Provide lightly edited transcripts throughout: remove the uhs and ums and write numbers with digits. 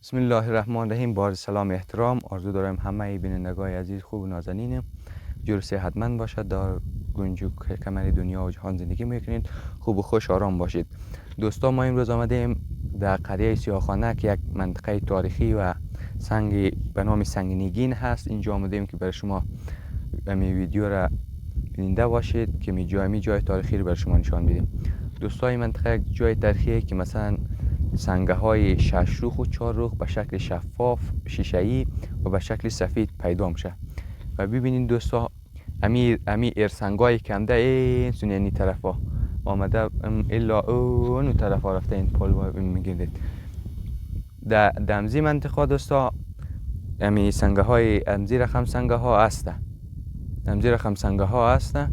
بسم الله الرحمن الرحیم. با سلام احترام آرزو دارم همه بینندگان عزیز خوب و نازنین جور صحتمند باشد، در گنج کمر دنیا و جهان زندگی میکنید، خوب و خوش آرام باشید. دوستان، ما امروز آمدیم در قریه سیاهخانه که یک منطقه تاریخی و سنگ به نام سنگ نیگین هست. اینجا آمدیم که برای شما می ویدیو را بیننده باشید که می جای تاریخی رو برای شما نشان میدیم. دوستان، این منطقه یک جای تاریخیه که مثلا سنگه های 6 رخ و 4 رخ به شکل شفاف شیشه‌ای و به شکل سفید پیدا میشه. و ببینید دوستا، امی ارسنگای کنده این سنینی طرفا آمده الا اون طرفا رفته این پل میگیرید. در دمزی منطقه دوستا امی سنگه های امزی رقم سنگه ها هسته، امزی رقم سنگه ها هسته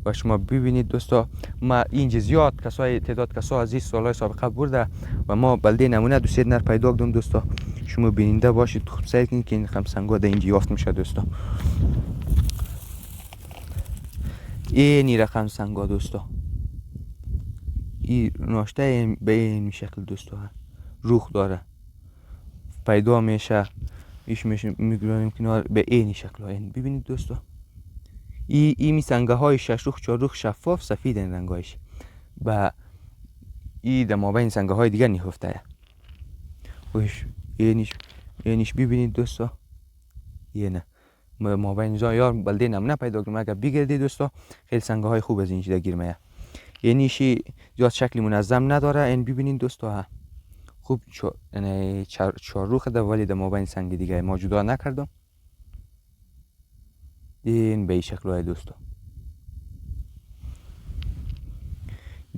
و شما ببینید دوستا، ما اینجا زیاد تعداد کسا از این سالهای سابقه برده و ما بلده نمونه دو سه نر پیدا کردم دوستا. شما بیننده باشید، خوب سعی کنید که این رقم سنگا در اینجا یافت میشه دوستا. اینی رقم سنگا دوستا، این ناشته به این شکل دوستا روخ داره پیدا میشه، ایش میگرانیم کنار به این شکل ها. این ببینید دوستا، این سنگه های 6 رخ 4 رخ شفاف سفید این رنگایش و این در مابین سنگه های دیگر نهفته. اینش ببینید دوستا، یه نه مابین اینجا یار بلده نمونه پیدا کنم. اگر بگردید دوستا خیلی سنگه های خوب از اینجا گیر میه. اینیشی زیاد شکل منظم نداره. این ببینید دوستا خوب یعنی 4 رخ ده، ولی در مابین سنگ دیگه ما جدا نکردم. این به این شکل های دوستا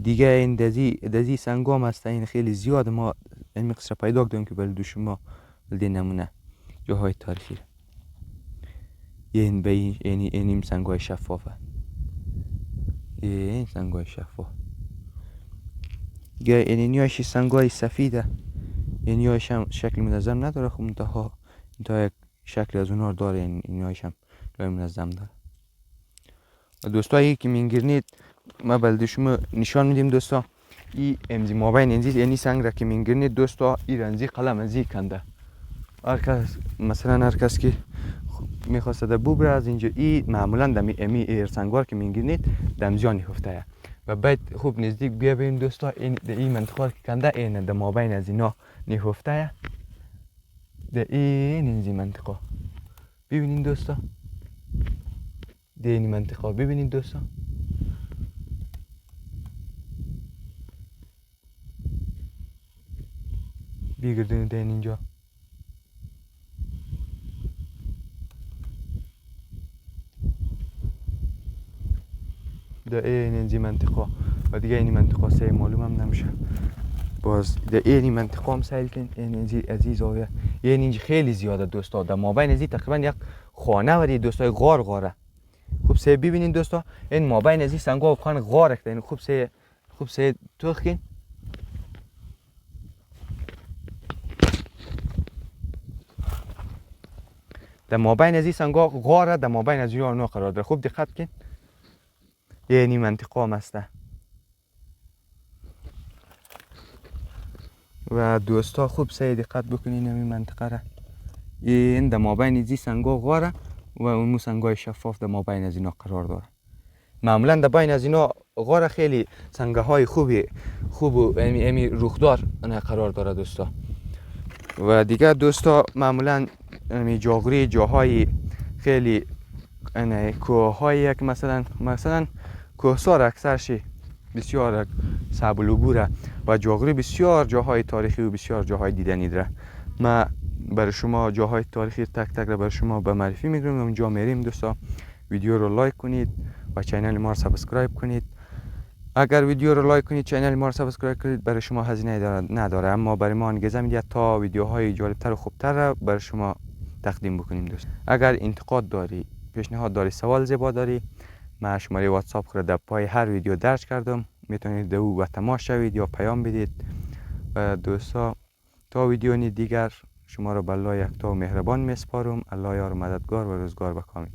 دیگه. این دزی سنگام هست، این خیلی زیاد. ما این مقصر پیدا کردیم که بلدو شما بلده نمونه جاهای تاریخی. این به این سنگای شفافه، این سنگای شفاف دیگه. این نیایشی سنگای سفیده، این نیایش هم شکل منظم نداره. خب منتها یک شکل از اونها داره. این نیایش هم جای منظم داره. و دوستایی که میگیرنید ما بلده شما نشان میدیم دوستا. این امزی مابین اینی سنگ را که میگیرنید دوستا، این رنزی قلم ازی کنده. هر کس که میخواسته در ببره از اینجا، این معمولا دمی امی ارسنگوار که میگیرنید دمزیان نهفته و بعد خوب نزدیک بیا ببین دوستا، این منطقه که کنده این در مابین از اینا نهفته در این منطقه. ببینید دوستا، در این منطقه ببینید دوستا، بگردونید در اینجا. در این منطقه و دیگه این منطقه سه معلوم هم نمیشه. باز در این منطقه هم سیل کن. این عزیز آویه اینجا خیلی زیاده دوستا. در مابین ازی تقریبا یک خانه وری دوستا غاره. خوب سه ببینید دوستا، این مابین ازی سنگا و خان غاره کده. خوب سه توخ کن. در مابین ازی سنگا غاره، در مابین ازی آنها قرار داره. خوب دقت کن. یعنی منطقه هم هسته و دوستا خوب سعی دقت بکنین این منطقه را. این در مابین ازی سنگا غاره و اون سنگای شفاف در مابین از اینا قرار داره. معمولا در بین از اینا غاره خیلی سنگه های خوب و امی روخدار قرار داره دوستا. و دیگه دوستا معمولا جاغوری جاهای خیلی کوه های که مثلا کوهسار اکثرشی بسیار صعب العبوره و جاغوری بسیار جاهای تاریخی و بسیار جاهای دیدنی داره. ما برای شما جاهای تاریخی تک را برای شما به معرفی میگیریم. اونجا میریم دوستا. ویدیو رو لایک کنید و چینل ما رو سابسکرایب کنید. اگر ویدیو رو لایک کنید چینل ما رو سابسکرایب کنید برای شما هزینه نداره، اما برای ما انگیزه میده تا ویدیوهای جالبتر و خوبتر را برای شما تقدیم بکنیم دوست. اگر انتقاد داری، پیشنهاد داری، سوال زیبا داری، من شماره واتساپ رو در پای هر ویدیو درج کردم، میتونید در او و تماس شوید یا پیام بدید. و دوستا تا ویدیو دیگر شما را به الله یکتا و مهربان میسپارم. الله یار و مددگار و روزگار بخیر.